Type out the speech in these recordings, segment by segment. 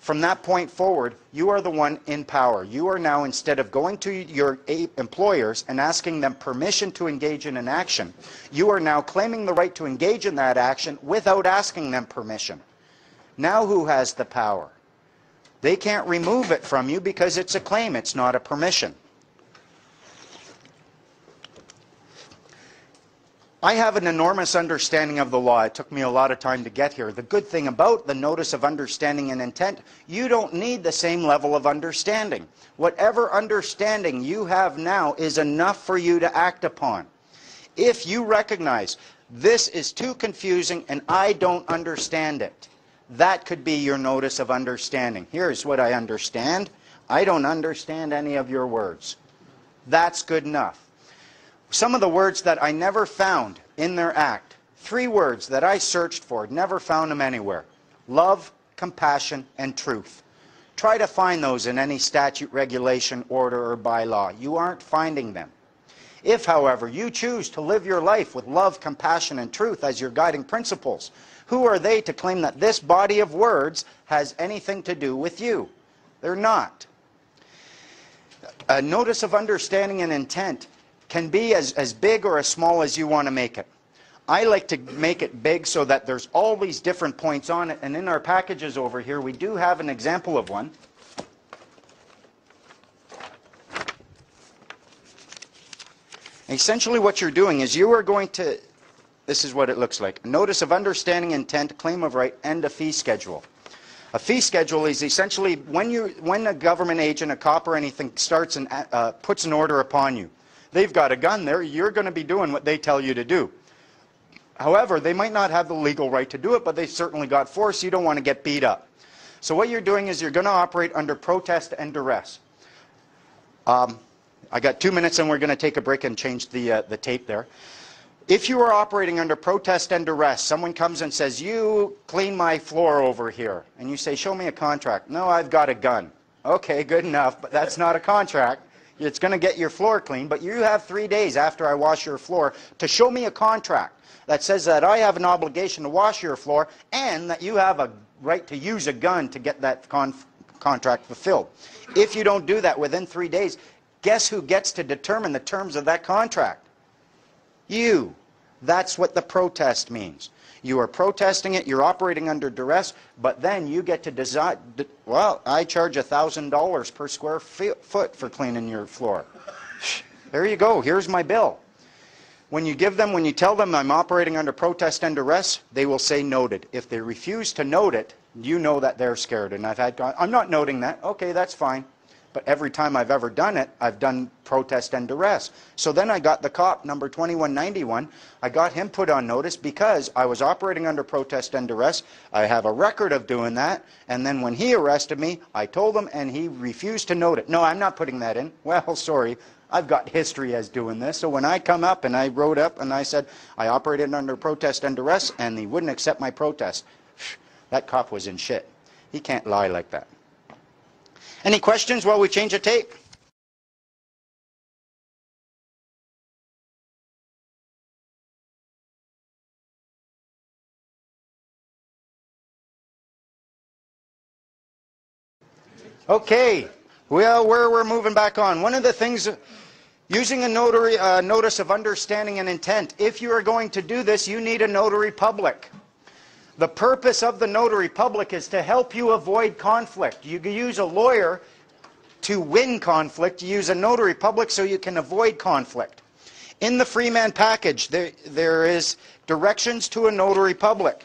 From that point forward, you are the one in power. You are now, instead of going to your employers and asking them permission to engage in an action, you are now claiming the right to engage in that action without asking them permission. Now who has the power? They can't remove it from you because it's a claim, it's not a permission. I have an enormous understanding of the law. It took me a lot of time to get here. The good thing about the notice of understanding and intent, you don't need the same level of understanding. Whatever understanding you have now is enough for you to act upon. If you recognize this is too confusing and I don't understand it, that could be your notice of understanding. Here's what I understand. I don't understand any of your words. That's good enough. Some of the words that I never found in their act, 3 words that I searched for, never found them anywhere. Love, compassion, and truth. Try to find those in any statute, regulation, order, or bylaw. You aren't finding them. If, however, you choose to live your life with love, compassion, and truth as your guiding principles, who are they to claim that this body of words has anything to do with you? They're not. A notice of understanding and intent can be as big or as small as you want to make it. I like to make it big so that there's all these different points on it, and in our packages over here we do have an example of one. Essentially what you're doing is you are going to, this is what it looks like, a notice of understanding, intent, claim of right, and a fee schedule. A fee schedule is essentially when a government agent, a cop or anything starts and puts an order upon you. They've got a gun there, you're going to be doing what they tell you to do. However, they might not have the legal right to do it, but they've certainly got force. You don't want to get beat up. So what you're doing is you're going to operate under protest and duress. I got 2 minutes and we're going to take a break and change the tape there. If you are operating under protest and duress, someone comes and says, you clean my floor over here. And you say, show me a contract. No, I've got a gun. Okay, good enough, but that's not a contract. It's going to get your floor clean, but you have 3 days after I wash your floor to show me a contract that says that I have an obligation to wash your floor and that you have a right to use a gun to get that contract fulfilled. If you don't do that within 3 days, guess who gets to determine the terms of that contract? You. That's what the protest means. You are protesting it, you're operating under duress, but then you get to decide, well, I charge $1,000 per square foot for cleaning your floor. There you go, here's my bill. When you tell them I'm operating under protest and duress, they will say noted. If they refuse to note it, you know that they're scared. And I'm not noting that. Okay, that's fine. But every time I've ever done it, I've done protest and duress. So then I got the cop, number 2191, I got him put on notice because I was operating under protest and duress. I have a record of doing that. And then when he arrested me, I told him and he refused to note it. No, I'm not putting that in. Well, sorry. I've got history as doing this. So when I come up and I wrote up and I said I operated under protest and duress and he wouldn't accept my protest, that cop was in shit. He can't lie like that. Any questions while we change the tape? Okay, well, we're moving back on. One of the things, using a notary notice of understanding and intent, if you are going to do this, you need a notary public. The purpose of the notary public is to help you avoid conflict. You can use a lawyer to win conflict. You use a notary public so you can avoid conflict. In the Freeman package, there is directions to a notary public.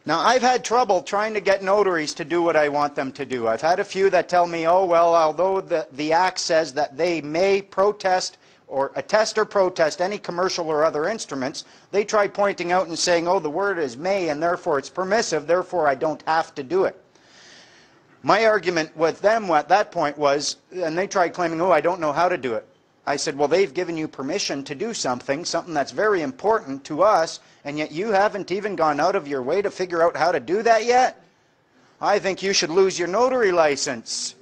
Now, I've had trouble trying to get notaries to do what I want them to do. I've had a few that tell me, oh, well, although the Act says that they may protest or attest or protest any commercial or other instruments, they try pointing out and saying, oh, the word is may and therefore it's permissive, therefore I don't have to do it. My argument with them at that point was, and they tried claiming, oh, I don't know how to do it. I said, well, they've given you permission to do something that's very important to us, and yet you haven't even gone out of your way to figure out how to do that yet? I think you should lose your notary license.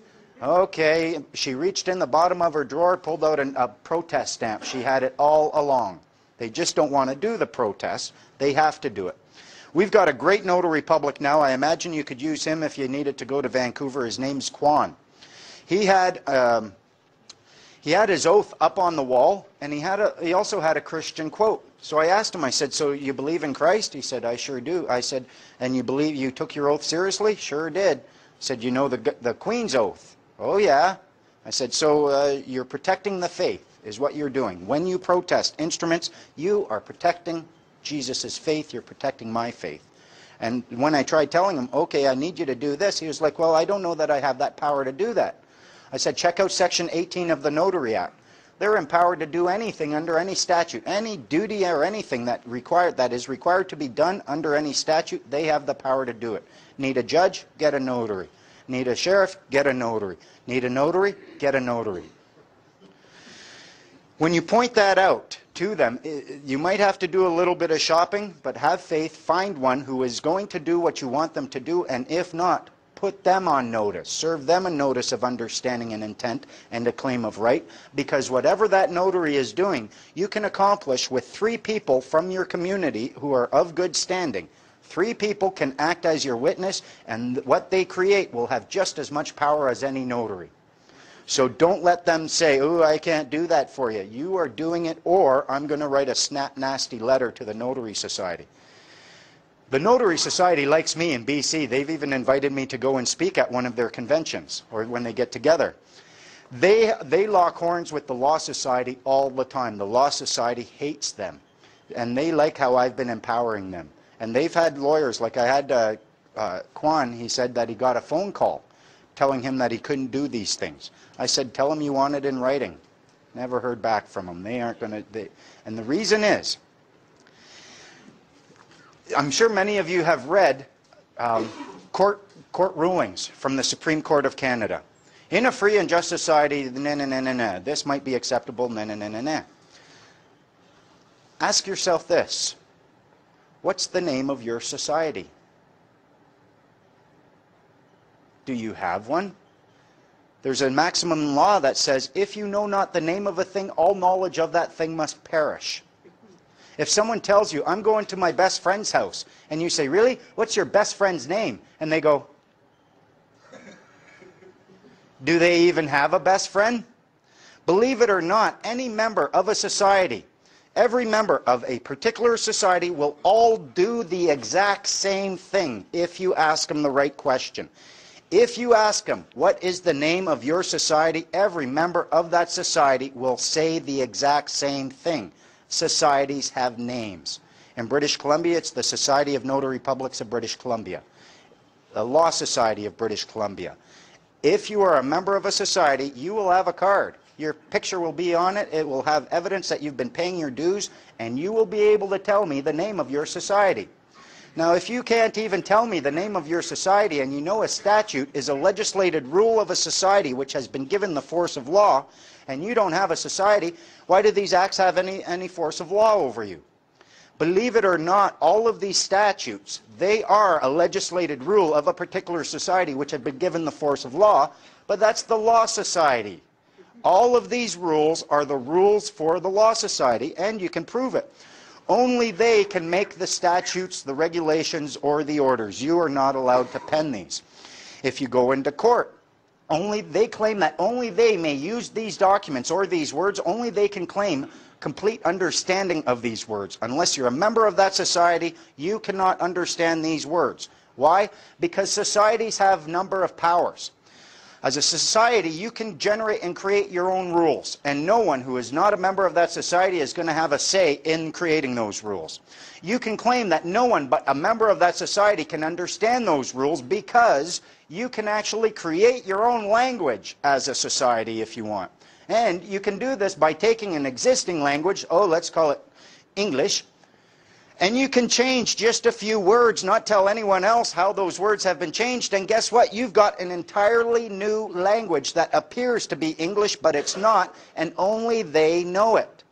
Okay, she reached in the bottom of her drawer, pulled out a protest stamp. She had it all along. They just don't want to do the protest. They have to do it. We've got a great notary public now. I imagine you could use him if you needed to go to Vancouver. His name's Quan. He had his oath up on the wall, and he also had a Christian quote. So I asked him, I said, so you believe in Christ? He said, I sure do. I said, and you took your oath seriously? Sure did. I said, you know the Queen's oath? Oh yeah. I said, so you're protecting the faith is what you're doing. When you protest instruments, you are protecting Jesus' faith, you're protecting my faith. And when I tried telling him, okay, I need you to do this, he was like, well, I don't know that I have that power to do that. I said, check out Section 18 of the Notary Act. They're empowered to do anything under any statute, any duty or anything that is required to be done under any statute, they have the power to do it. Need a judge? Get a notary. Need a sheriff? Get a notary. Need a notary? Get a notary. When you point that out to them, you might have to do a little bit of shopping, but have faith, find one who is going to do what you want them to do, and if not, put them on notice. Serve them a notice of understanding and intent and a claim of right, because whatever that notary is doing, you can accomplish with 3 people from your community who are of good standing. 3 people can act as your witness, and what they create will have just as much power as any notary. So don't let them say, oh, I can't do that for you. You are doing it, or I'm going to write a snap nasty letter to the Notary Society. The Notary Society likes me in BC. They've even invited me to go and speak at one of their conventions, or when they get together. They lock horns with the Law Society all the time. The Law Society hates them, and they like how I've been empowering them. And they've had lawyers, like I had Quan, he said that he got a phone call telling him that he couldn't do these things. I said, tell him you want it in writing. Never heard back from them. They aren't going to... And the reason is, I'm sure many of you have read court rulings from the Supreme Court of Canada. In a free and just society, this might be acceptable, Ask yourself this. What's the name of your society? Do you have one? There's a maximum law that says, if you know not the name of a thing, all knowledge of that thing must perish. If someone tells you, I'm going to my best friend's house, and you say, really? What's your best friend's name? And they go, do they even have a best friend? Believe it or not, any member of a society, every member of a particular society will all do the exact same thing if you ask them the right question. If you ask them, what is the name of your society, every member of that society will say the exact same thing. Societies have names. In British Columbia, it's the Society of Notary Publics of British Columbia, the Law Society of British Columbia. If you are a member of a society, you will have a card. Your picture will be on it. It will have evidence that you've been paying your dues, and you will be able to tell me the name of your society. Now, if you can't even tell me the name of your society, and you know a statute is a legislated rule of a society which has been given the force of law, and you don't have a society, why do these acts have any force of law over you? Believe it or not, all of these statutes, they are a legislated rule of a particular society which have been given the force of law, but that's the Law Society. All of these rules are the rules for the Law Society, and you can prove it. Only they can make the statutes, the regulations, or the orders. You are not allowed to pen these. If you go into court, they claim that only they may use these documents or these words, only they can claim complete understanding of these words. Unless you're a member of that society, you cannot understand these words. Why? Because societies have a number of powers. As a society, you can generate and create your own rules, and no one who is not a member of that society is going to have a say in creating those rules. You can claim that no one but a member of that society can understand those rules because you can actually create your own language as a society if you want. And you can do this by taking an existing language, let's call it English, and you can change just a few words, not tell anyone else how those words have been changed, and guess what? You've got an entirely new language that appears to be English, but it's not, and only they know it.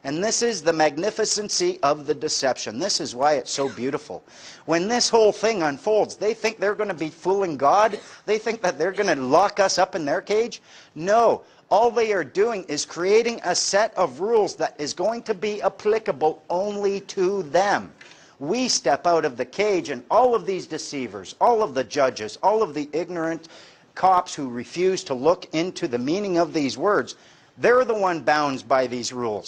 And this is the magnificency of the deception. This is why it's so beautiful. When this whole thing unfolds, they think they're going to be fooling God? They think that they're going to lock us up in their cage? No. All they are doing is creating a set of rules that is going to be applicable only to them. we step out of the cage, and all of these deceivers, all of the judges, all of the ignorant cops who refuse to look into the meaning of these words, they're the one bound by these rules.